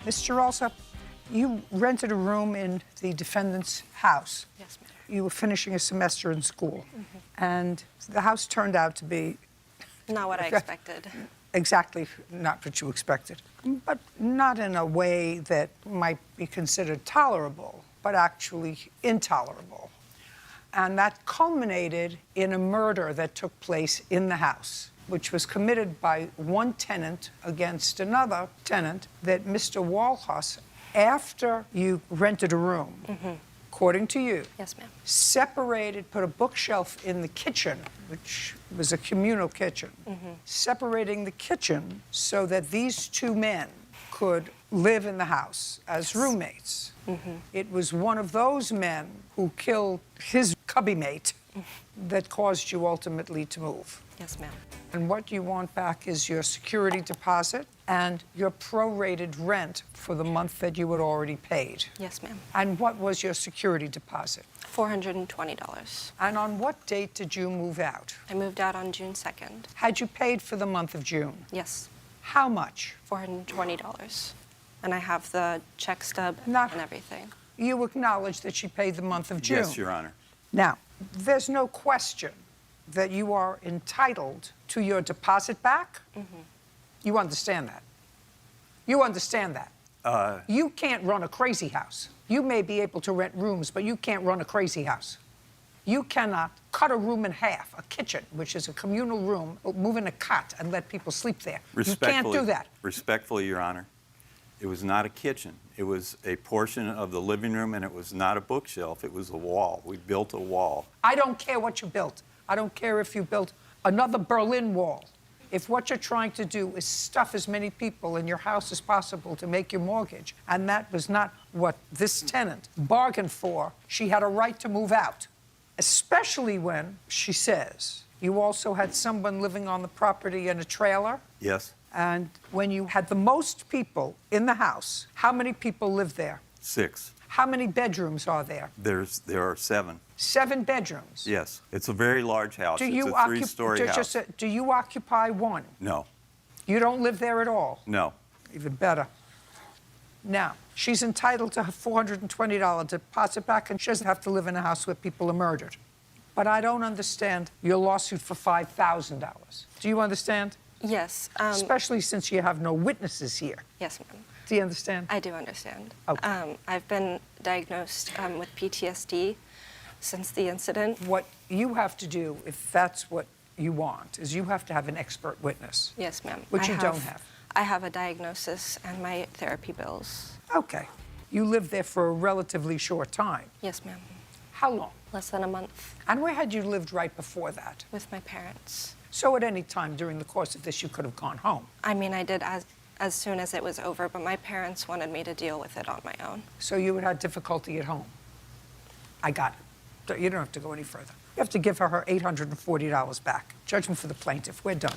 Mr. Alsop, you rented a room in the defendant's house. Yes, ma'am. You were finishing a semester in school, and the house turned out to be Not what I expected. exactly not what you expected, but not in a way that might be considered tolerable, but actually intolerable. And that culminated in a murder that took place in the house, which was committed by one tenant against another tenant that Mr. Walhouse, after you rented a room, according to you, Yes, ma'am. separated, put a bookshelf in the kitchen, which was a communal kitchen, separating the kitchen so that these two men could live in the house as roommates. It was one of those men who killed his cubby mate that caused you ultimately to move. Yes, ma'am. And what you want back is your security deposit and your prorated rent for the month that you had already paid. Yes, ma'am. And what was your security deposit? $420. And on what date did you move out? I moved out on June 2nd. Had you paid for the month of June? Yes, How much? $420. And I have the check stub Not- and everything. You acknowledge that she paid the month of June. Yes, Your Honor. Now, there's no question that you are entitled to your deposit back. You understand that? You understand that? You can't run a crazy house. You may be able to rent rooms, but you can't run a crazy house. You cannot cut a room in half, a kitchen, which is a communal room, move in a cot and let people sleep there. You can't do that. Respectfully, Your Honor, it was not a kitchen. It was a portion of the living room, and it was not a bookshelf. It was a wall. We built a wall. I don't care what you built. I don't care if you built another Berlin Wall. If what you're trying to do is stuff as many people in your house as possible to make your mortgage, and that was not what this tenant bargained for, she had a right to move out, especially when she says you also had someone living on the property in a trailer. Yes? And when you had the most people in the house, how many people lived there? 6. How many bedrooms are there? There are 7. 7 bedrooms. Yes. It's a very large house. Do It's you a 3-story house. do you occupy one? No. You don't live there at all? No. Even better. Now, she's entitled to her $420 deposit back, and she doesn't have to live in a house where people are murdered. But I don't understand your lawsuit for $5,000. Do you understand? Yes. Especially since you have no witnesses here. Yes, ma'am. Do you understand? I do understand. Okay. I've been diagnosed with PTSD since the incident. What you have to do, if that's what you want, is you have to have an expert witness. Yes, ma'am. Which you don't have. I have a diagnosis and my therapy bills. Okay. You lived there for a relatively short time. Yes, ma'am. How long? Less than a month. And where had you lived right before that? With my parents. So at any time during the course of this, you could have gone home. I mean, I did as soon as it was over, but my parents wanted me to deal with it on my own. So you would have difficulty at home. I got it. You don't have to go any further. You have to give her $840 back. Judgment for the plaintiff. We're done.